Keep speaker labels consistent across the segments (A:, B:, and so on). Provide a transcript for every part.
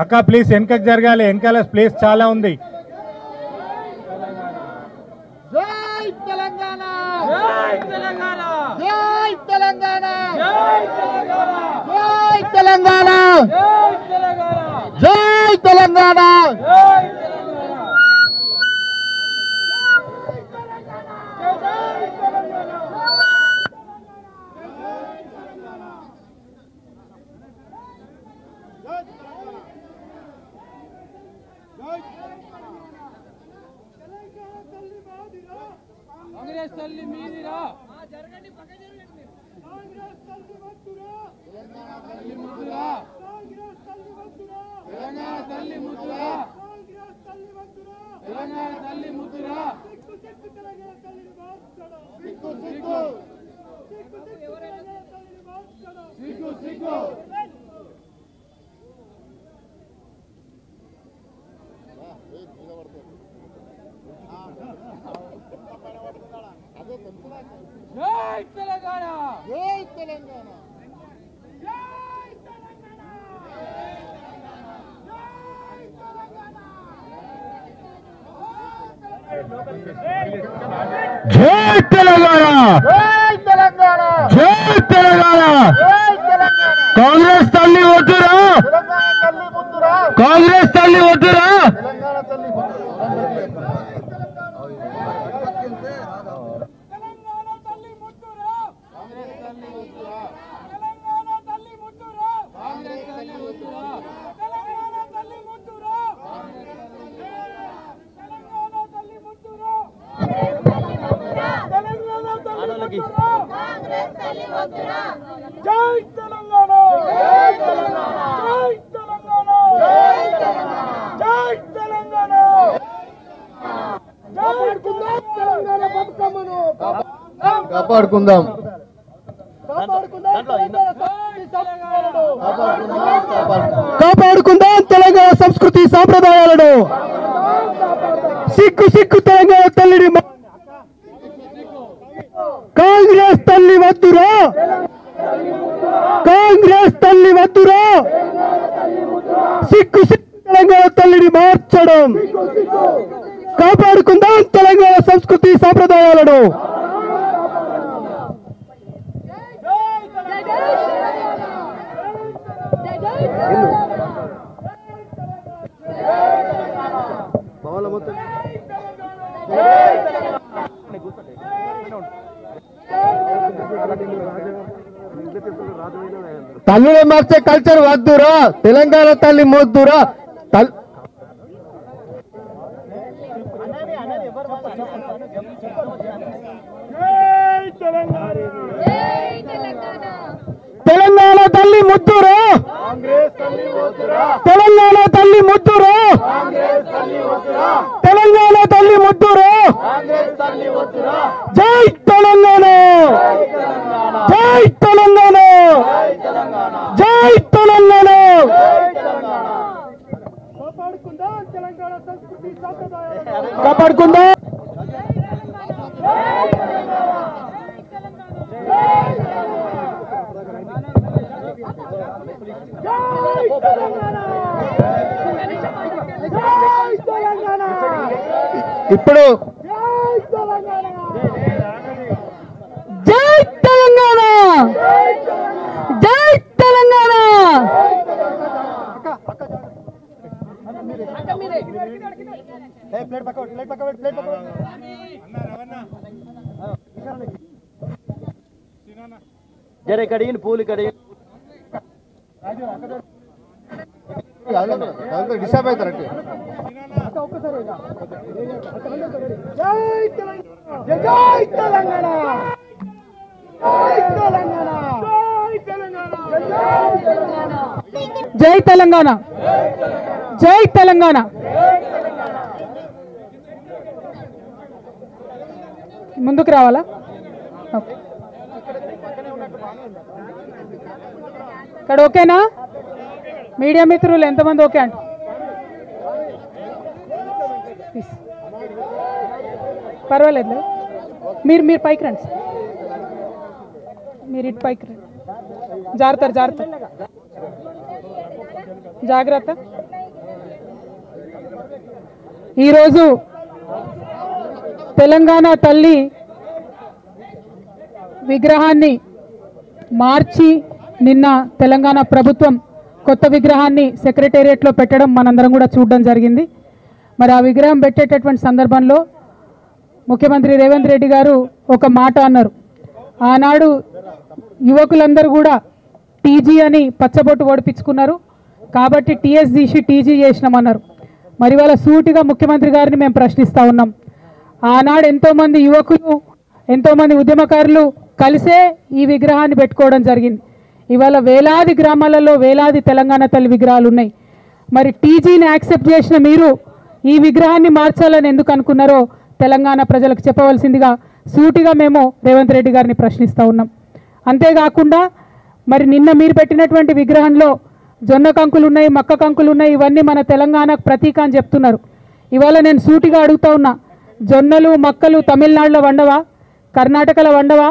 A: అక్క ప్లీజ్ వెనకకి జరగాలి, వెనకాల ప్లేస్ చాలా ఉంది.
B: జై తెలంగాణ, జై తెలంగాణ, జై తెలంగాణ, జై తెలంగాణ, జై తెలంగాణ, జై కాంగ్రెస్ తల్లి మీదిరా, జరగండి పక్క జరగండి. కాంగ్రెస్ తల్లి వద్దురా, తెలంగాణ తల్లి ముద్దురా, కాంగ్రెస్ తల్లి వద్దురా, తెలంగాణ తల్లి ముద్దురా, కాంగ్రెస్ తల్లి వద్దురా, తెలంగాణ తల్లి ముద్దురా. సిక్కు సిక్కు తెలంగాణ తల్లిని మార్చడం, సిక్కు సిక్కు సిక్కు సిక్కు తెలంగాణ తల్లిని మార్చడం, సిక్కు సిక్కు. జై తెలంగాణ, జై తెలంగాణ, జై తెలంగాణ,
A: జై తెలంగాణ,
B: జై తెలంగాణ,
A: జై తెలంగాణ.
B: జై తెలంగాణ.
A: కాంగ్రెస్ తల్లి వద్దురా,
B: తెలంగాణ తల్లి ముద్దురా,
A: కాంగ్రెస్ తల్లి వద్దురా.
B: తెలంగాణ తల్లి ముద్దురా, తెలంగాణ తల్లి ముద్దురా, కాంగ్రెస్ తల్లి ముద్దురా, తెలంగాణ తల్లి ముద్దురా, కాంగ్రెస్ తల్లి ముద్దురా, తెలంగాణ తల్లి ముద్దురా, తెలంగాణ తల్లి ముద్దురా, తెలంగాణ తల్లి ముద్దురా, కాంగ్రెస్ తల్లి ముద్దురా. జై తెలంగాణ, జై తెలంగాణ, జై తెలంగాణ, జై తెలంగాణ, జై తెలంగాణ. కాపాడుకుందాం తెలంగాణ బతుకమ్మను,
C: కాపాడుకుందాం,
B: కాపాడుకుందాం తెలంగాణ సంస్కృతి సాంప్రదాయాలను. సిగ్గు సిగ్గు తెలంగాణ తల్లిని కాంగ్రెస్ తల్లి వద్దురా, కాంగ్రెస్ తల్లి వద్దురా, సిగ్గు సిగ్గు తెలంగాణ తల్లిని మార్చడం. కాపాడుకుందాం తెలంగాణ సంస్కృతి సాంప్రదాయాలను.
C: తల్లులు మార్చే కల్చర్ వద్దురా, తెలంగాణ తల్లి ముద్దురా.
B: తెలంగాణ తల్లి ముద్దురా, తెలంగాణ తల్లి ముద్దురా, తెలంగాణ తల్లి ముద్దురా. జై తెలంగాణ, జై తెలంగాణ, జై తెలంగాణ. కాపాడుకుందాం తెలంగాణ సంస్కృతి సాంప్రదాయాలను, కాపాడుకుందాం.
C: ఇప్పుడు
B: జై తెలంగాణ, జై తెలంగాణ.
C: జర కడిగిన పూలు కడిగి డిస్టర్బ్ అవుతారంటే.
B: జై తెలంగాణ, జై తెలంగాణ, జై తెలంగాణ, జై తెలంగాణ. ముందుకు రావాలా? ఇక్కడ ఓకేనా? మీడియా మిత్రులు ఎంతమంది ఓకే అంట? పర్వాలేదు, మీరు పైకి రండి, మీరు ఇటు పైకి రండి. జాగ్రత్త జాగ్రత్త.
D: ఈరోజు తెలంగాణ తల్లి విగ్రహాన్ని మార్చి నిన్న తెలంగాణ ప్రభుత్వం కొత్త విగ్రహాన్ని సెక్రటేరియట్లో పెట్టడం మనందరం కూడా చూడడం జరిగింది. మరి ఆ విగ్రహం పెట్టేటటువంటి సందర్భంలో ముఖ్యమంత్రి రేవంత్ రెడ్డి గారు ఒక మాట అన్నారు. ఆనాడు యువకులందరూ కూడా టీజీ అని పచ్చబొట్టు ఓడిపించుకున్నారు కాబట్టి టీఎస్ తీసి టీజీ చేసినామన్నారు. మరి వాళ్ళ సూటిగా ముఖ్యమంత్రి గారిని మేము ప్రశ్నిస్తూ ఉన్నాం. ఆనాడు ఎంతోమంది యువకులు ఎంతోమంది ఉద్యమకారులు కలిసే ఈ విగ్రహాన్ని పెట్టుకోవడం జరిగింది. ఇవాళ వేలాది గ్రామాలలో వేలాది తెలంగాణ తల్లి విగ్రహాలు ఉన్నాయి. మరి టీజీని యాక్సెప్ట్ చేసిన మీరు ఈ విగ్రహాన్ని మార్చాలని ఎందుకు అనుకున్నారో తెలంగాణ ప్రజలకు చెప్పవలసిందిగా సూటిగా మేము రేవంత్ రెడ్డి గారిని ప్రశ్నిస్తూ ఉన్నాం. అంతేకాకుండా మరి నిన్న మీరు పెట్టినటువంటి విగ్రహంలో జొన్న కంకులు ఉన్నాయి, మక్క కంకులు ఉన్నాయి, ఇవన్నీ మన తెలంగాణకు ప్రతీక అని చెప్తున్నారు. ఇవాళ నేను సూటిగా అడుగుతా ఉన్నా, జొన్నలు మక్కలు తమిళనాడులో వండవా, కర్ణాటకలో వండవా,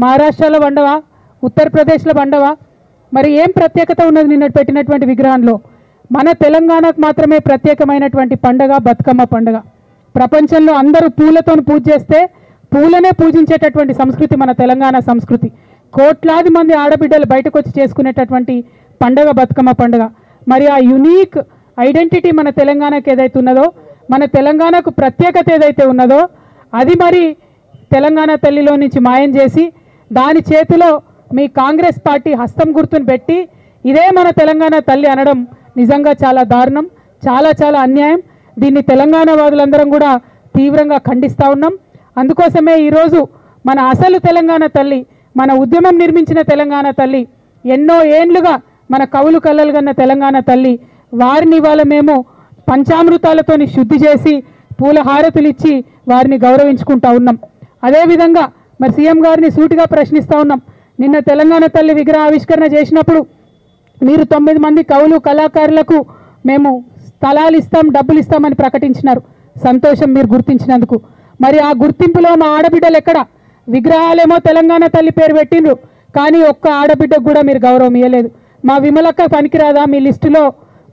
D: మహారాష్ట్రలో వండవా, ఉత్తరప్రదేశ్లో వండవా? మరి ఏం ప్రత్యేకత ఉన్నది నిన్న పెట్టినటువంటి విగ్రహంలో? మన తెలంగాణకు మాత్రమే ప్రత్యేకమైనటువంటి పండగ బతుకమ్మ పండగ. ప్రపంచంలో అందరూ పూలతో పూజ చేస్తే పూలనే పూజించేటటువంటి సంస్కృతి మన తెలంగాణ సంస్కృతి. కోట్లాది మంది ఆడబిడ్డలు బయటకు వచ్చి చేసుకునేటటువంటి పండగ బతుకమ్మ పండుగ. మరి ఆ యునీక్ ఐడెంటిటీ మన తెలంగాణకు ఏదైతే ఉన్నదో, మన తెలంగాణకు ప్రత్యేకత ఏదైతే ఉన్నదో అది మరి తెలంగాణ తల్లిలో నుంచి మాయం చేసి దాని చేతిలో మీ కాంగ్రెస్ పార్టీ హస్తం గుర్తును పెట్టి ఇదే మన తెలంగాణ తల్లి అనడం నిజంగా చాలా దారుణం, చాలా చాలా అన్యాయం. దీన్ని తెలంగాణ వాదులందరం కూడా తీవ్రంగా ఖండిస్తూ ఉన్నాం. అందుకోసమే ఈరోజు మన అసలు తెలంగాణ తల్లి, మన ఉద్యమం నిర్మించిన తెలంగాణ తల్లి, ఎన్నో ఏండ్లుగా మన కవులు కళ్ళలు కన్న తెలంగాణ తల్లి, వారిని ఇవాళ మేము పంచామృతాలతోని శుద్ధి చేసి పూల హారతులు ఇచ్చి వారిని గౌరవించుకుంటా ఉన్నాం. అదేవిధంగా మరి సీఎం గారిని సూటిగా ప్రశ్నిస్తూ ఉన్నాం. నిన్న తెలంగాణ తల్లి విగ్రహ ఆవిష్కరణ చేసినప్పుడు మీరు 9 మంది కవులు కళాకారులకు మేము స్థలాలు ఇస్తాం, డబ్బులు ఇస్తామని ప్రకటించినారు. సంతోషం మీరు గుర్తించినందుకు. మరి ఆ గుర్తింపులో మా ఆడబిడ్డలు ఎక్కడ? విగ్రహాలేమో తెలంగాణ తల్లి పేరు పెట్టిండ్రు, కానీ ఒక్క ఆడబిడ్డకు కూడా మీరు గౌరవం ఇవ్వలేదు. మా విమలక్క పనికిరాదా మీ లిస్టులో?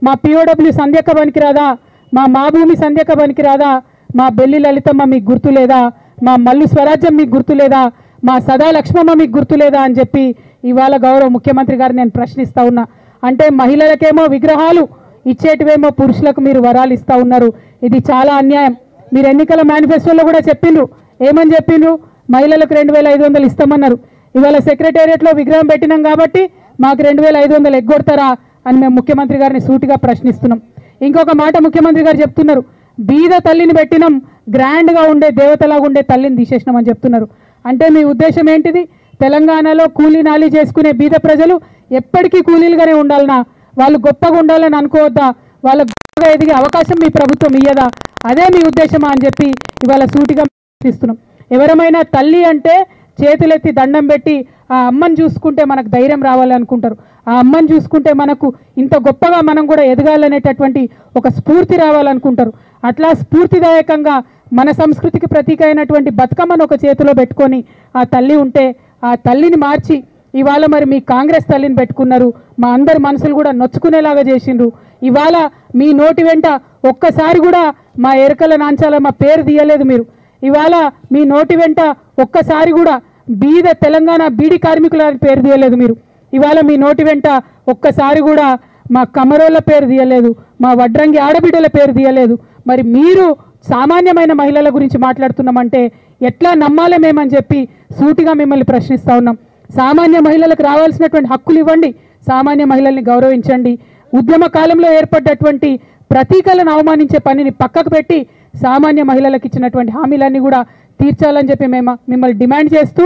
D: మా పిఓడబ్ల్యూ సంధ్యక్క పనికిరాదా? మా భూమి సంధ్యక్క పనికిరాదా? మా బెల్లి లలితమ్మ మీకు గుర్తు లేదా? మా మల్లు స్వరాజ్యం మీకు గుర్తు లేదా? మా సదా లక్ష్మమ్మ మీకు గుర్తు లేదా అని చెప్పి ఇవాళ గౌరవ ముఖ్యమంత్రి గారు నేను ప్రశ్నిస్తూ ఉన్నా. అంటే మహిళలకేమో విగ్రహాలు ఇచ్చేటివేమో పురుషులకు మీరు వరాలు ఇస్తూ ఉన్నారు. ఇది చాలా అన్యాయం. మీరు ఎన్నికల మేనిఫెస్టోలో కూడా చెప్పిండ్రు. ఏమని చెప్పిండ్రు? మహిళలకు 2500 ఇస్తామన్నారు. ఇవాళ సెక్రటేరియట్లో విగ్రహం పెట్టినాం కాబట్టి మాకు 2500 ఎగ్గొడతారా అని మేము ముఖ్యమంత్రి గారిని సూటిగా ప్రశ్నిస్తున్నాం. ఇంకొక మాట ముఖ్యమంత్రి గారు చెప్తున్నారు, బీద తల్లిని పెట్టినాం, గ్రాండ్గా ఉండే దేవతలాగా ఉండే తల్లిని తీసేసినామని చెప్తున్నారు. అంటే మీ ఉద్దేశం ఏంటిది? తెలంగాణలో కూలీ నాలి చేసుకునే బీద ప్రజలు ఎప్పటికీ కూలీలుగానే ఉండాలనా? వాళ్ళు గొప్పగా ఉండాలని అనుకోవద్దా? వాళ్ళ గొప్పగా ఎదిగే అవకాశం మీ ప్రభుత్వం ఇయ్యదా? అదే మీ ఉద్దేశమా అని చెప్పి ఇవాళ సూటిగా ప్రశ్నిస్తున్నాం. ఎవరమైనా తల్లి అంటే చేతులెత్తి దండం పెట్టి ఆ అమ్మని చూసుకుంటే మనకు ధైర్యం రావాలనుకుంటారు. ఆ అమ్మని చూసుకుంటే మనకు ఇంత గొప్పగా మనం కూడా ఎదగాలనేటటువంటి ఒక స్ఫూర్తి రావాలనుకుంటారు. అట్లా స్ఫూర్తిదాయకంగా మన సంస్కృతికి ప్రతీక అయినటువంటి బతుకమ్మను ఒక చేతిలో పెట్టుకొని ఆ తల్లి ఉంటే ఆ తల్లిని మార్చి ఇవాళ మరి మీ కాంగ్రెస్ తల్లిని పెట్టుకున్నారు. మా అందరి మనసులు కూడా నొచ్చుకునేలాగా చేసిండ్రు. ఇవాళ మీ నోటి వెంట ఒక్కసారి కూడా మా ఎరకల నాంచాల మా పేరు తీయలేదు మీరు. ఇవాళ మీ నోటి వెంట ఒక్కసారి కూడా బీద తెలంగాణ బీడి కార్మికుల పేరు తీయలేదు మీరు. ఇవాళ మీ నోటి వెంట ఒక్కసారి కూడా మా కమరోళ్ళ పేరు తీయలేదు, మా వడ్రంగి ఆడబిడ్డల పేరు తీయలేదు. మరి మీరు సామాన్యమైన మహిళల గురించి మాట్లాడుతున్నామంటే ఎట్లా నమ్మాలి మేమని చెప్పి సూటిగా మిమ్మల్ని ప్రశ్నిస్తూ ఉన్నాం. సామాన్య మహిళలకు రావాల్సినటువంటి హక్కులు ఇవ్వండి, సామాన్య మహిళల్ని గౌరవించండి. ఉద్యమ కాలంలో ఏర్పడ్డటువంటి ప్రతీకలను అవమానించే పనిని పక్కకు పెట్టి సామాన్య మహిళలకు ఇచ్చినటువంటి హామీలన్నీ కూడా తీర్చాలని చెప్పి మేము మిమ్మల్ని డిమాండ్ చేస్తూ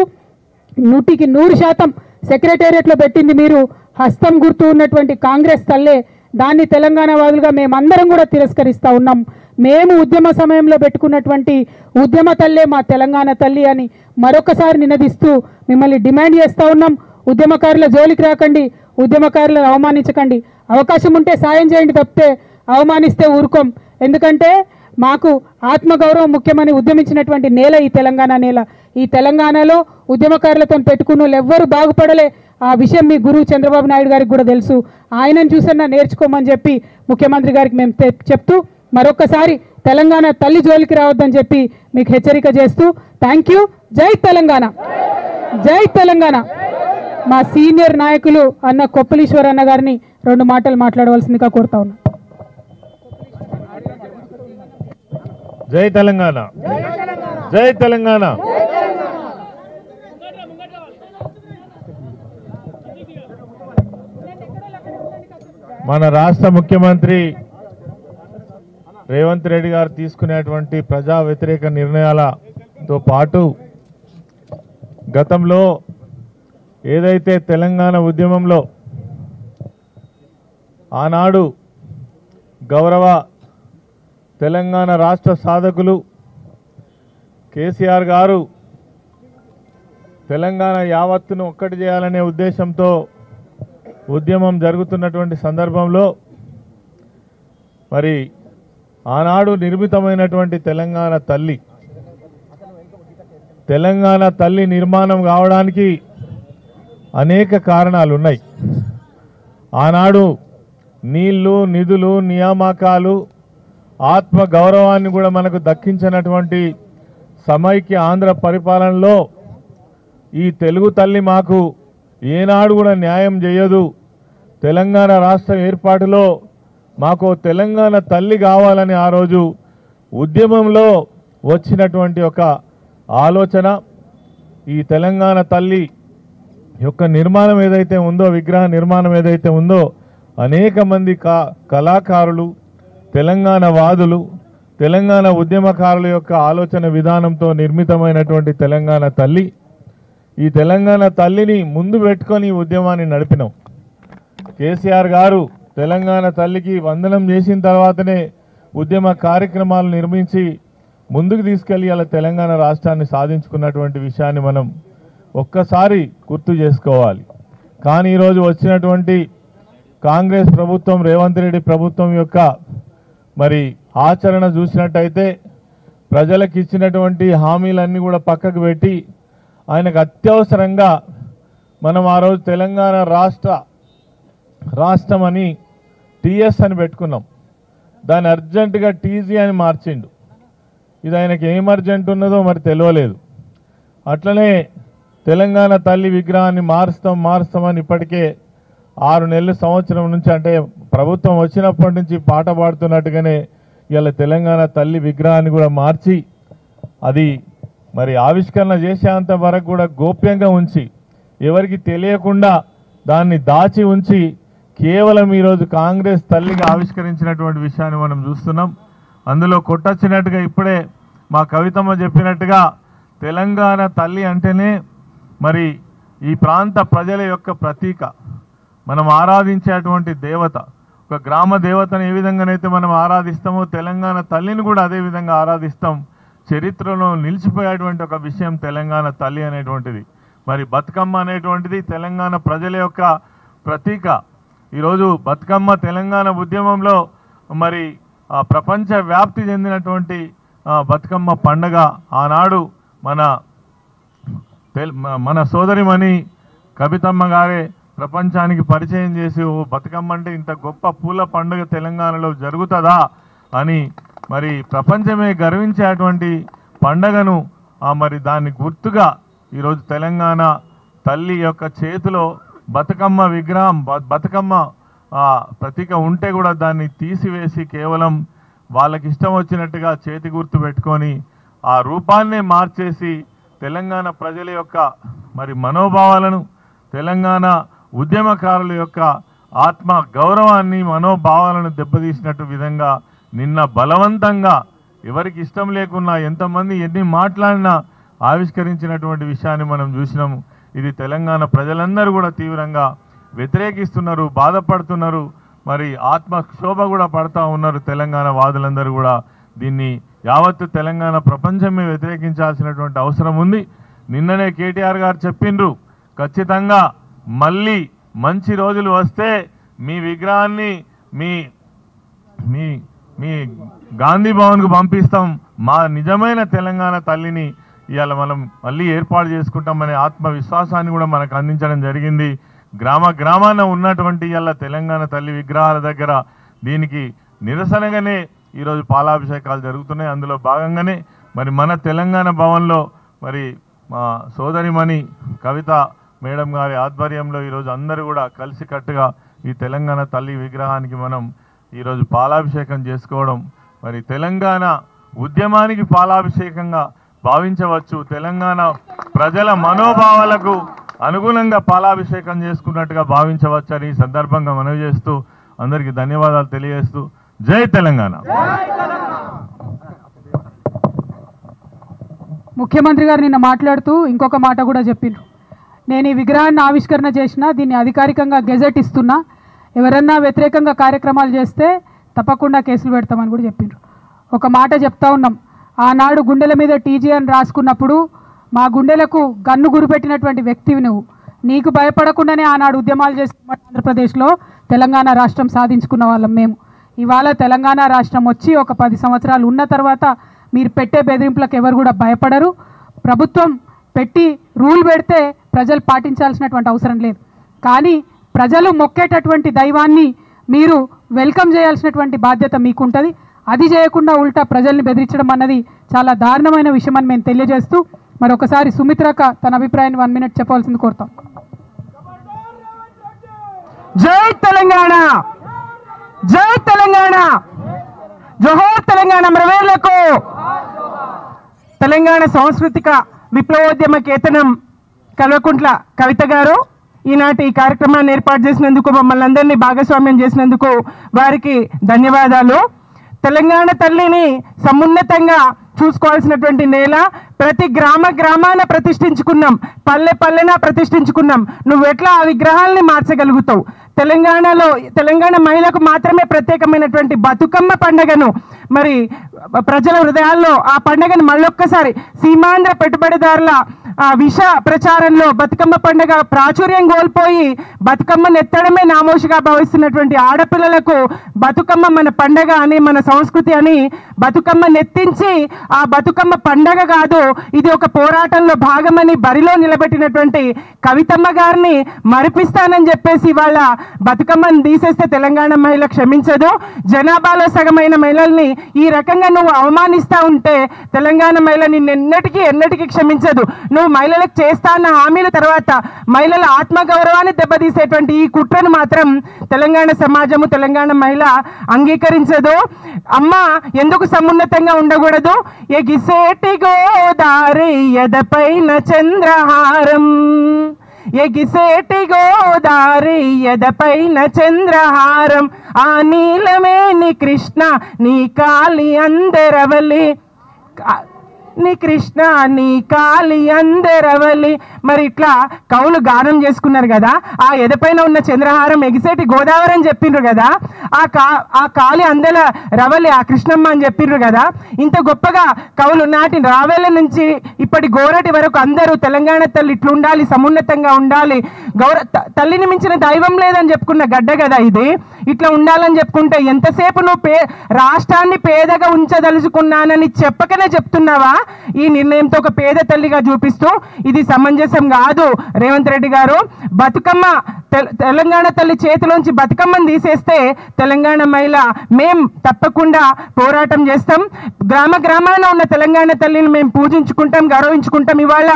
D: 100% సెక్రటేరియట్లో పెట్టింది మీరు హస్తం గుర్తు ఉన్నటువంటి కాంగ్రెస్ తల్లే. దాన్ని తెలంగాణ వాదులుగా మేమందరం కూడా తిరస్కరిస్తూ ఉన్నాం. మేము ఉద్యమ సమయంలో పెట్టుకున్నటువంటి ఉద్యమ తల్లే మా తెలంగాణ తల్లి అని మరొకసారి నినదిస్తూ మిమ్మల్ని డిమాండ్ చేస్తూ ఉన్నాం. ఉద్యమకారుల జోలికి రాకండి, ఉద్యమకారులను అవమానించకండి. అవకాశం ఉంటే సాయం చేయండి తప్పితే అవమానిస్తే ఊరుకోం. ఎందుకంటే మాకు ఆత్మగౌరవం ముఖ్యమని ఉద్యమించినటువంటి నేల ఈ తెలంగాణ నేల. ఈ తెలంగాణలో ఉద్యమకారులతో పెట్టుకున్న వాళ్ళు ఎవ్వరూ బాగుపడలే. ఆ విషయం మీ గురువు చంద్రబాబు నాయుడు గారికి కూడా తెలుసు. ఆయనను చూసన్నా నేర్చుకోమని చెప్పి ముఖ్యమంత్రి గారికి మేము చెప్తూ మరొకసారి తెలంగాణ తల్లి జోలికి రావద్దని చెప్పి మీకు హెచ్చరిక చేస్తూ థ్యాంక్ యూ. జై తెలంగాణ, జై తెలంగాణ. మా సీనియర్ నాయకులు అన్న కొప్పలీశ్వర్ అన్న గారిని 2 మాటలు మాట్లాడవలసిందిగా కోరుతా ఉన్నా.
E: జై తెలంగాణ, జై తెలంగాణ. మన రాష్ట్ర ముఖ్యమంత్రి రేవంత్ రెడ్డి గారు తీసుకునేటువంటి ప్రజా వ్యతిరేక నిర్ణయాలతో పాటు గతంలో ఏదైతే తెలంగాణ ఉద్యమంలో ఆనాడు గౌరవ తెలంగాణ రాష్ట్ర సాధకులు కేసీఆర్ గారు తెలంగాణ యావత్తును ఒక్కటి చేయాలనే ఉద్దేశంతో ఉద్యమం జరుగుతున్నటువంటి సందర్భంలో మరి ఆనాడు నిర్మితమైనటువంటి తెలంగాణ తల్లి నిర్మాణం కావడానికి అనేక కారణాలు ఉన్నాయి. ఆనాడు నీళ్లు, నిధులు, నియామకాలు, ఆత్మ గౌరవాన్ని కూడా మనకు దక్కించినటువంటి సమైక్య ఆంధ్ర పరిపాలనలో ఈ తెలుగు తల్లి మాకు ఏనాడు కూడా న్యాయం చేయదు, తెలంగాణ రాష్ట్ర ఏర్పాటులో మాకు తెలంగాణ తల్లి కావాలని ఆ రోజు ఉద్యమంలో వచ్చినటువంటి ఒక ఆలోచన, ఈ తెలంగాణ తల్లి యొక్క నిర్మాణం ఏదైతే ఉందో, విగ్రహ నిర్మాణం ఏదైతే ఉందో, అనేక మంది కళాకారులు, తెలంగాణ వాదులు, తెలంగాణ ఉద్యమకారుల యొక్క ఆలోచన విధానంతో నిర్మితమైనటువంటి తెలంగాణ తల్లి. ఈ తెలంగాణ తల్లిని ముందు పెట్టుకొని ఈ ఉద్యమాన్ని నడిపినాం. కేసీఆర్ గారు తెలంగాణ తల్లికి వందనం చేసిన తర్వాతనే ఉద్యమ కార్యక్రమాలు నిర్మించి ముందుకు తీసుకెళ్లి అలా తెలంగాణ రాష్ట్రాన్ని సాధించుకున్నటువంటి విషయాన్ని మనం ఒక్కసారి గుర్తు చేసుకోవాలి. కానీ ఈరోజు వచ్చినటువంటి కాంగ్రెస్ ప్రభుత్వం, రేవంత్ రెడ్డి ప్రభుత్వం యొక్క మరి ఆచరణ చూసినట్టయితే ప్రజలకు ఇచ్చినటువంటి హామీలన్నీ కూడా పక్కకు పెట్టి ఆయనకు అత్యవసరంగా మనం ఆ రోజు తెలంగాణ రాష్ట్రం అని టీఎస్ అని పెట్టుకున్నాం, దాన్ని అర్జెంటుగా టీజీ అని మార్చిండు. ఇది ఆయనకి ఏం అర్జెంట్ ఉన్నదో మరి తెలియలేదు. అట్లనే తెలంగాణ తల్లి విగ్రహాన్ని మారుస్తామని ఇప్పటికే 6 నెలల సంవత్సరం నుంచి, అంటే ప్రభుత్వం వచ్చినప్పటి నుంచి పాట పాడుతున్నట్టుగానే ఇలా తెలంగాణ తల్లి విగ్రహాన్ని కూడా మార్చి అది మరి ఆవిష్కరణ చేసేంత వరకు కూడా గోప్యంగా ఉంచి ఎవరికి తెలియకుండా దాన్ని దాచి ఉంచి కేవలం ఈరోజు కాంగ్రెస్ తల్లిగా ఆవిష్కరించినటువంటి విషయాన్ని మనం చూస్తున్నాం. అందులో కొట్టొచ్చినట్టుగా ఇప్పుడే మా కవితమ్మ చెప్పినట్టుగా తెలంగాణ తల్లి అంటేనే మరి ఈ ప్రాంత ప్రజల యొక్క ప్రతీక, మనం ఆరాధించేటువంటి దేవత. ఒక గ్రామ దేవతను ఏ విధంగానైతే మనం ఆరాధిస్తామో తెలంగాణ తల్లిని కూడా అదే విధంగా ఆరాధిస్తాం. చరిత్రలో నిలిచిపోయేటువంటి ఒక విషయం తెలంగాణ తల్లి అనేటువంటిది. మరి బతుకమ్మ అనేటువంటిది తెలంగాణ ప్రజల యొక్క ప్రతీక. ఈరోజు బతుకమ్మ తెలంగాణ ఉద్యమంలో మరి ప్రపంచ వ్యాప్తి చెందినటువంటి బతుకమ్మ పండగ. ఆనాడు మన సోదరిమణి కవితమ్మ గారే ప్రపంచానికి పరిచయం చేసి బతుకమ్మ అంటే ఇంత గొప్ప పూల పండుగ తెలంగాణలో జరుగుతుందా అని మరి ప్రపంచమే గర్వించేటువంటి పండగను మరి దాన్ని గుర్తుగా ఈరోజు తెలంగాణ తల్లి యొక్క చేతిలో బతుకమ్మ విగ్రహం, బతుకమ్మ ప్రతీక ఉంటే కూడా దాన్ని తీసివేసి కేవలం వాళ్ళకి ఇష్టం వచ్చినట్టుగా చేతి గుర్తు పెట్టుకొని ఆ రూపాన్నే మార్చేసి తెలంగాణ ప్రజల యొక్క మరి మనోభావాలను, తెలంగాణ ఉద్యమకారుల యొక్క ఆత్మ గౌరవాన్ని, మనోభావాలను దెబ్బతీసినట్టు విధంగా నిన్న బలవంతంగా ఎవరికి ఇష్టం లేకున్నా, ఎంతమంది ఎన్ని మాట్లాడినా ఆవిష్కరించినటువంటి విషయాన్ని మనం చూసినాము. ఇది తెలంగాణ ప్రజలందరూ కూడా తీవ్రంగా వ్యతిరేకిస్తున్నారు, బాధపడుతున్నారు, మరి ఆత్మక్షోభ కూడా పడతా ఉన్నారు. తెలంగాణ వాదులందరూ కూడా దీన్ని యావత్తు తెలంగాణ ప్రపంచమే వ్యతిరేకించాల్సినటువంటి అవసరం ఉంది. నిన్ననే కేటీఆర్ గారు చెప్పిండ్రు, ఖచ్చితంగా మళ్ళీ మంచి రోజులు వస్తే మీ విగ్రహాన్ని మీ మీ మీ గాంధీ భవన్కు పంపిస్తాం, మా నిజమైన తెలంగాణ తల్లిని ఇవాళ మనం మళ్ళీ ఏర్పాటు చేసుకుంటామనే ఆత్మవిశ్వాసాన్ని కూడా మనకు అందించడం జరిగింది. గ్రామాన ఉన్నటువంటి ఇవాళ తెలంగాణ తల్లి విగ్రహాల దగ్గర దీనికి నిరసనగానే ఈరోజు పాలాభిషేకాలు జరుగుతున్నాయి. అందులో భాగంగానే మరి మన తెలంగాణ భవన్లో మరి మా సోదరిమణి కవిత మేడం గారి ఆధ్వర్యంలో ఈరోజు అందరూ కూడా కలిసికట్టుగా ఈ తెలంగాణ తల్లి విగ్రహానికి మనం ఈరోజు పాలాభిషేకం చేసుకోవడం మరి తెలంగాణ ఉద్యమానికి పాలాభిషేకంగా భావించవచ్చు. తెలంగాణ ప్రజల మనోభావాలకు అనుగుణంగా పాలాభిషేకం చేసుకున్నట్టుగా భావించవచ్చు అని ఈ సందర్భంగా మనవి చేస్తూ అందరికీ ధన్యవాదాలు తెలియజేస్తూ జై తెలంగాణ.
D: ముఖ్యమంత్రి గారు నిన్న మాట్లాడుతూ ఇంకొక మాట కూడా చెప్పిండ్రు. నేను ఈ విగ్రహాన్ని ఆవిష్కరణ చేసిన, దీన్ని అధికారికంగా గెజెట్ ఇస్తున్నా, ఎవరన్నా వ్యతిరేకంగా కార్యక్రమాలు చేస్తే తప్పకుండా కేసులు పెడతామని కూడా చెప్పిండ్రు. ఒక మాట చెప్తా ఉన్నాం, ఆనాడు గుండెల మీద టీజీ అని రాసుకున్నప్పుడు మా గుండెలకు గన్ను గురిపెట్టినటువంటి వ్యక్తివి నువ్వు. నీకు భయపడకుండానే ఆనాడు ఉద్యమాలు చేసి ఆంధ్రప్రదేశ్లో తెలంగాణ రాష్ట్రం సాధించుకున్న వాళ్ళం మేము. ఇవాళ తెలంగాణ రాష్ట్రం వచ్చి ఒక 10 సంవత్సరాలు ఉన్న తర్వాత మీరు పెట్టే బెదిరింపులకు ఎవరు కూడా భయపడరు. ప్రభుత్వం పెట్టి రూల్ పెడితే ప్రజలు పాటించాల్సినటువంటి అవసరం లేదు. కానీ ప్రజలు మొక్కేటటువంటి దైవాన్ని మీరు వెల్కమ్ చేయాల్సినటువంటి బాధ్యత మీకుంటుంది. అది చేయకుండా ఉల్టా ప్రజల్ని బెదిరించడం అన్నది చాలా దారుణమైన విషయం అని మేము తెలియజేస్తూ మరొకసారి సుమిత్రక తన అభిప్రాయాన్ని 1 మినిట్ చెప్పవలసింది కోరుతాం.
A: జై తెలంగాణ, జై తెలంగాణ, జోహార్ తెలంగాణ అమరవీరులకు. తెలంగాణ సాంస్కృతిక విప్లవోద్యమ కేతనం కల్వకుంట్ల కవిత గారు ఈనాటి ఈ కార్యక్రమాన్ని ఏర్పాటు చేసినందుకు, మమ్మల్ని అందరినీ భాగస్వామ్యం చేసినందుకు వారికి ధన్యవాదాలు. తెలంగాణ తల్లిని సమున్నతంగా చూసుకోవాల్సినటువంటి నేల. ప్రతి గ్రామాన ప్రతిష్ఠించుకున్నాం, పల్లె పల్లెన ప్రతిష్ఠించుకున్నాం. నువ్వు ఎట్లా ఆ విగ్రహాలని మార్చగలుగుతావు? తెలంగాణ మహిళకు మాత్రమే ప్రత్యేకమైనటువంటి బతుకమ్మ పండుగను మరి ప్రజల హృదయాల్లో ఆ పండుగను మళ్ళొక్కసారి సీమాంధ్ర పెట్టుబడిదారుల విష ప్రచారంలో బతుకమ్మ పండుగ ప్రాచుర్యం కోల్పోయి బతుకమ్మను ఎత్తడమే నామోషిగా భావిస్తున్నటువంటి ఆడపిల్లలకు బతుకమ్మ మన పండగ అని, మన సంస్కృతి అని బతుకమ్మ నెత్తించి ఆ బతుకమ్మ పండగ కాదు, ఇది ఒక పోరాటంలో భాగమని బరిలో నిలబెట్టినటువంటి కవితమ్మ గారిని మరిపిస్తానని చెప్పేసి వాళ్ళ బతుకమ్మను తీసేస్తే తెలంగాణ మహిళ క్షమించదు. జనాభాలో సగమైన మహిళల్ని ఈ రకంగా నువ్వు అవమానిస్తూ ఉంటే తెలంగాణ మహిళ నిన్ను ఎన్నటికీ క్షమించదు. నువ్వు మహిళలకు చేస్తా అన్న హామీల తర్వాత మహిళల ఆత్మగౌరవాన్ని దెబ్బతీసేటువంటి ఈ కుట్రను మాత్రం తెలంగాణ సమాజము, తెలంగాణ మహిళ అంగీకరించదు. అమ్మ ఎందుకు సమున్నతంగా ఉండకూడదు? ఎగిసేటి గోదారి ఎదపైన చంద్రహారం, ఎగిసేటి గోదారి ఎదపైన చంద్రహారం, ఆ నీలమేని కృష్ణ నీ కాలి అందరవలి, నీ కృష్ణ నీ కాలి అందరవలి. మరి ఇట్లా కవులు గానం చేసుకున్నారు కదా. ఆ ఎదపైన ఉన్న చంద్రహారం ఎగిసేటి గోదావరి అని చెప్పిండ్రు కదా. ఆ కాలి అందల రవలి ఆ కృష్ణమ్మ అని చెప్పిండ్రు కదా. ఇంత గొప్పగా కవులు నాటి రావేల నుంచి ఇప్పటి గోరటి వరకు అందరూ తెలంగాణ తల్లి ఇట్లుండాలి, సమున్నతంగా ఉండాలి, తల్లిని మించిన దైవం లేదని చెప్పుకున్న గడ్డ కదా ఇది. ఇట్లా ఉండాలని చెప్పుకుంటే ఎంతసేపు నువ్వు రాష్ట్రాన్ని పేదగా ఉంచదలుచుకున్నానని చెప్పకనే చెప్తున్నావా? ఈ నిర్ణయంతో ఒక పేద తల్లిగా చూపిస్తూ ఇది సమంజసం కాదు. రేవంత్ రెడ్డి గారు బతుకమ్మ తెలంగాణ తల్లి చేతిలోంచి బతుకమ్మను తీసేస్తే తెలంగాణ మహిళ మేం తప్పకుండా పోరాటం చేస్తాం. గ్రామాన ఉన్న తెలంగాణ తల్లిని మేము పూజించుకుంటాం, గౌరవించుకుంటాం. ఇవాళ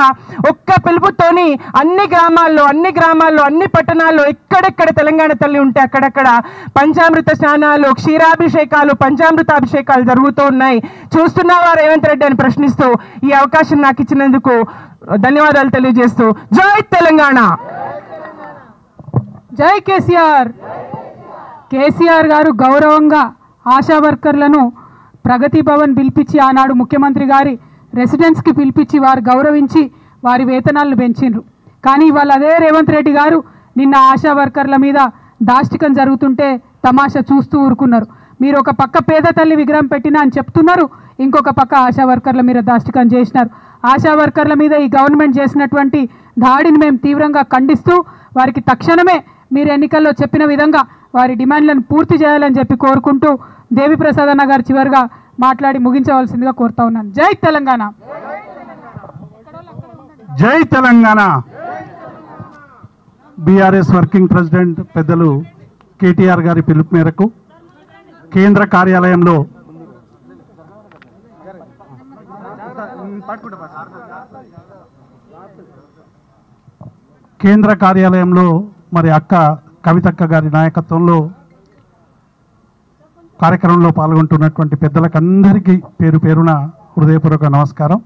A: ఒక్క పిలుపుతోని అన్ని గ్రామాల్లో అన్ని పట్టణాల్లో ఎక్కడెక్కడ తెలంగాణ తల్లి ఉంటే అక్కడక్కడ పంచామృత స్నానాలు, క్షీరాభిషేకాలు, పంచామృతాభిషేకాలు జరుగుతూ ఉన్నాయి. చూస్తున్నావా రేవంత్ రెడ్డి అని ప్రశ్నిస్తూ ఈ అవకాశం నాకు ఇచ్చినందుకు ధన్యవాదాలు తెలియజేస్తూ జై తెలంగాణ.
D: జై కేసీఆర్. కేసీఆర్ గారు గౌరవంగా ఆశా వర్కర్లను ప్రగతి భవన్ పిలిపించి ఆనాడు ముఖ్యమంత్రి గారి రెసిడెన్స్కి పిలిపించి వారు గౌరవించి వారి వేతనాలను పెంచిండ్రు. కానీ ఇవాళ అదే రేవంత్ రెడ్డి గారు నిన్న ఆశా వర్కర్ల మీద దాష్టికం జరుగుతుంటే తమాషా చూస్తూ ఊరుకున్నారు. మీరు ఒక పక్క పేద తల్లి విగ్రహం పెట్టినా అని చెప్తున్నారు, ఇంకొక పక్క ఆశా వర్కర్ల మీద దాష్టికం చేసినారు. ఆశా వర్కర్ల మీద ఈ గవర్నమెంట్ చేసినటువంటి దాడిని మేము తీవ్రంగా ఖండిస్తూ వారికి తక్షణమే మీరు ఎన్నికల్లో చెప్పిన విధంగా వారి డిమాండ్లను పూర్తి చేయాలని చెప్పి కోరుకుంటూ దేవిప్రసాద్ అన్న గారు చివరిగా మాట్లాడి ముగించవలసిందిగా కోరుతా ఉన్నాను. జై తెలంగాణ.
F: జై తెలంగాణ. బీఆర్ఎస్ వర్కింగ్ ప్రెసిడెంట్ పెద్దలు కేటీఆర్ గారి పిలుపు మేరకు కేంద్ర కార్యాలయంలో కేంద్ర కార్యాలయంలో మరి అక్క కవితక్క గారి నాయకత్వంలో కార్యక్రమంలో పాల్గొంటున్నటువంటి పెద్దలకందరికీ పేరు పేరున హృదయపూర్వక నమస్కారం.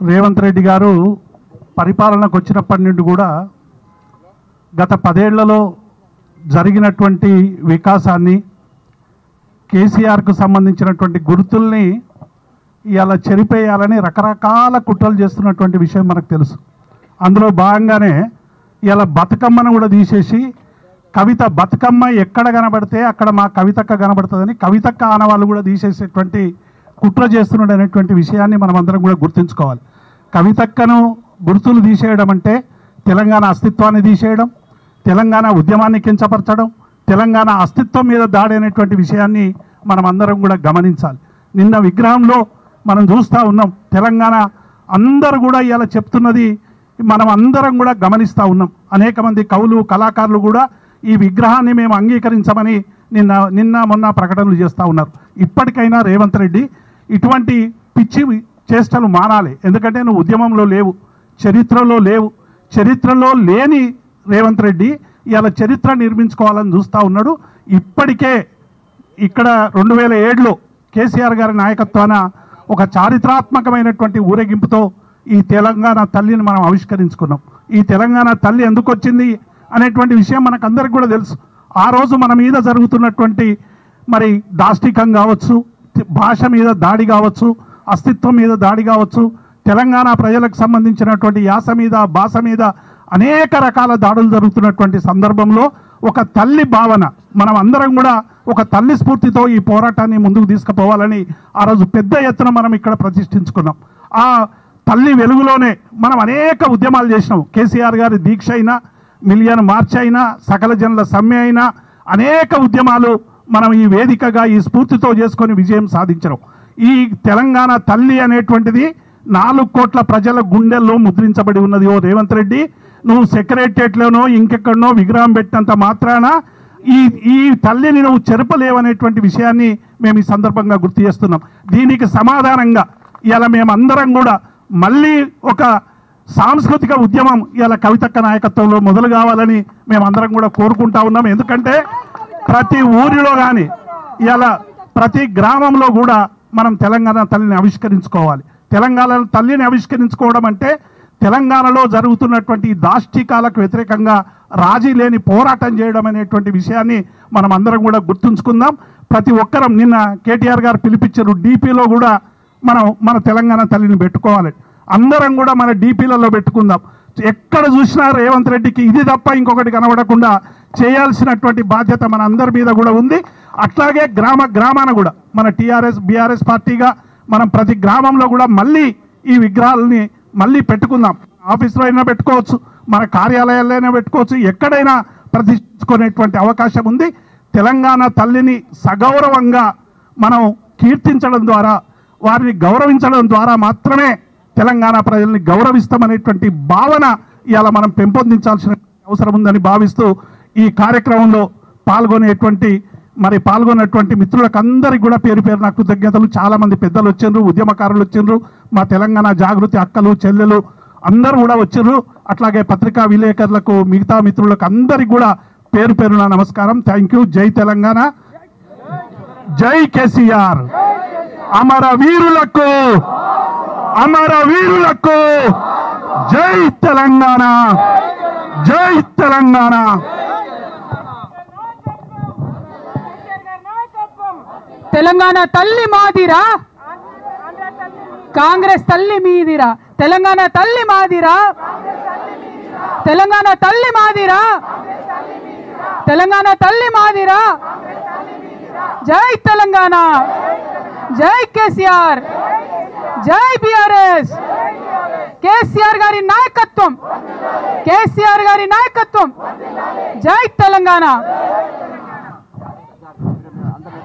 F: రేవంత్ రెడ్డి గారు పరిపాలనకు వచ్చినప్పటి నుండి కూడా గత 10 ఏళ్లలో జరిగినటువంటి వికాసాన్ని, కేసీఆర్కు సంబంధించినటువంటి గుర్తుల్ని ఇలా చెరిపేయాలని రకరకాల కుట్రలు చేస్తున్నటువంటి విషయం మనకు తెలుసు. అందులో భాగంగానే ఇలా బతుకమ్మను కూడా తీసేసి కవిత బతుకమ్మ ఎక్కడ కనబడితే అక్కడ మా కవితక్క కనబడుతుందని కవితక్క ఆనవాళ్ళు కూడా తీసేసేటువంటి కుట్ర చేస్తున్నాడు అనేటువంటి విషయాన్ని మనం అందరం కూడా గుర్తుంచుకోవాలి. కవితక్కను గుర్తులు తీసేయడం అంటే తెలంగాణ అస్తిత్వాన్ని తీసేయడం, తెలంగాణ ఉద్యమాన్ని కించపరచడం, తెలంగాణ అస్తిత్వం మీద దాడి అనేటువంటి విషయాన్ని మనం అందరం కూడా గమనించాలి. నిన్న విగ్రహంలో మనం చూస్తూ ఉన్నాం, తెలంగాణ అందరూ కూడా ఇలా చెప్తున్నది మనం అందరం కూడా గమనిస్తూ ఉన్నాం. అనేక మంది కవులు, కళాకారులు కూడా ఈ విగ్రహాన్ని మేము అంగీకరించమని నిన్న మొన్న ప్రకటనలు చేస్తూ ఉన్నారు. ఇప్పటికైనా రేవంత్ రెడ్డి ఇటువంటి పిచ్చి చేష్టలు మానాలి. ఎందుకంటే నువ్వు ఉద్యమంలో లేవు, చరిత్రలో లేవు. చరిత్రలో లేని రేవంత్ రెడ్డి ఇలా చరిత్ర నిర్మించుకోవాలని చూస్తూ ఉన్నాడు. ఇప్పటికే ఇక్కడ 2007లో కేసీఆర్ గారి నాయకత్వాన ఒక చారిత్రాత్మకమైనటువంటి ఊరేగింపుతో ఈ తెలంగాణ తల్లిని మనం ఆవిష్కరించుకున్నాం. ఈ తెలంగాణ తల్లి ఎందుకు వచ్చింది అనేటువంటి విషయం మనకు అందరికి కూడా తెలుసు. ఆ రోజు మన మీద జరుగుతున్నటువంటి మరి దాష్టికం కావచ్చు, భాష మీద దాడి కావచ్చు, అస్తిత్వం మీద దాడి కావచ్చు, తెలంగాణ ప్రజలకు సంబంధించినటువంటి యాస మీద, భాష మీద అనేక రకాల దాడులు జరుగుతున్నటువంటి సందర్భంలో ఒక తల్లి భావన, మనం అందరం కూడా ఒక తల్లి స్ఫూర్తితో ఈ పోరాటాన్ని ముందుకు తీసుకుపోవాలని ఆ రోజు పెద్ద ఎత్తున మనం ఇక్కడ ప్రతిష్ఠించుకున్నాం. ఆ తల్లి వెలుగులోనే మనం అనేక ఉద్యమాలు చేసినాం. కేసీఆర్ గారి దీక్ష అయినా, మిలియన్ మార్చ్ అయినా, సకల జనుల సమ్మె అయినా, అనేక ఉద్యమాలు మనం ఈ వేదికగా ఈ స్ఫూర్తితో చేసుకొని విజయం సాధించడం. ఈ తెలంగాణ తల్లి అనేటువంటిది 4 కోట్ల ప్రజల గుండెల్లో ముద్రించబడి ఉన్నది. ఓ రేవంత్ రెడ్డి, నువ్వు సెక్రటరియట్లోనో ఇంకెక్కడనో విగ్రహం పెట్టినంత మాత్రాన ఈ తల్లిని నువ్వు చెరపలేవనేటువంటి విషయాన్ని మేము ఈ సందర్భంగా గుర్తు చేస్తున్నాం. దీనికి సమాధానంగా ఇలా మేమందరం కూడా మళ్ళీ ఒక సాంస్కృతిక ఉద్యమం ఇలా కవితక్క నాయకత్వంలో మొదలు కావాలని మేమందరం కూడా కోరుకుంటా ఉన్నాం. ఎందుకంటే ప్రతి ఊరిలో కానీ ఇలా ప్రతి గ్రామంలో కూడా మనం తెలంగాణ తల్లిని ఆవిష్కరించుకోవాలి. తెలంగాణ తల్లిని ఆవిష్కరించుకోవడం అంటే తెలంగాణలో జరుగుతున్నటువంటి దాష్టికాలకు వ్యతిరేకంగా రాజీ లేని పోరాటం చేయడం అనేటువంటి విషయాన్ని మనం అందరం కూడా గుర్తుంచుకుందాం. ప్రతి ఒక్కరం నిన్న కేటీఆర్ గారు పిలిపించారు, డీపీలో కూడా మన తెలంగాణ తల్లిని పెట్టుకోవాలి. అందరం కూడా మన డీపీలలో పెట్టుకుందాం. ఎక్కడ చూసినా రేవంత్ రెడ్డికి ఇది తప్ప ఇంకొకటి కనబడకుండా చేయాల్సినటువంటి బాధ్యత మన అందరి మీద కూడా ఉంది. అట్లాగే గ్రామాన కూడా మన టీఆర్ఎస్ బీఆర్ఎస్ పార్టీగా మనం ప్రతి గ్రామంలో కూడా మళ్ళీ ఈ విగ్రహాలని మళ్ళీ పెట్టుకుందాం. ఆఫీసులో అయినా పెట్టుకోవచ్చు, మన కార్యాలయాల్లో అయినా పెట్టుకోవచ్చు, ఎక్కడైనా ప్రతిష్ఠించుకునేటువంటి అవకాశం ఉంది. తెలంగాణ తల్లిని సగౌరవంగా మనం కీర్తించడం ద్వారా, వారిని గౌరవించడం ద్వారా మాత్రమే తెలంగాణ ప్రజల్ని గౌరవిస్తామనేటువంటి భావన ఇవాళ మనం పెంపొందించాల్సిన అవసరం ఉందని భావిస్తూ ఈ కార్యక్రమంలో పాల్గొన్నటువంటి మిత్రులకు అందరికీ కూడా పేరు పేరున కృతజ్ఞతలు. చాలామంది పెద్దలు వచ్చిండ్రు, ఉద్యమకారులు వచ్చిండ్రు, మా తెలంగాణ జాగృతి అక్కలు చెల్లెలు అందరూ కూడా వచ్చిండ్రు. అట్లాగే పత్రికా విలేకరులకు, మిగతా మిత్రులకు అందరికీ కూడా పేరు పేరున నమస్కారం. Thank you. జై తెలంగాణ, జై కేసీఆర్. అమర వీరులకు జై తెలంగాణ, జై తెలంగాణ.
D: తెలంగాణ తల్లి మాదిరా, కాంగ్రెస్ తల్లి మీదిరా. తెలంగాణ తల్లి మాదిరా, తెలంగాణ తల్లి మాదిరా, తెలంగాణ తల్లి మాదిరా. జై తెలంగాణ, జై కేసీఆర్, జై బీఆర్ఎస్. కేసీఆర్ గారి నాయకత్వం, కేసీఆర్ గారి నాయకత్వం. జై తెలంగాణ.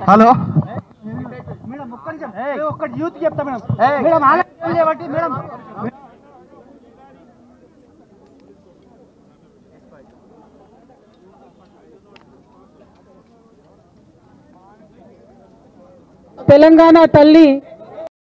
C: హలో
B: ఒక్కటి యూత్ చెప్తా మేడం. మేడం
D: తెలంగాణ తల్లి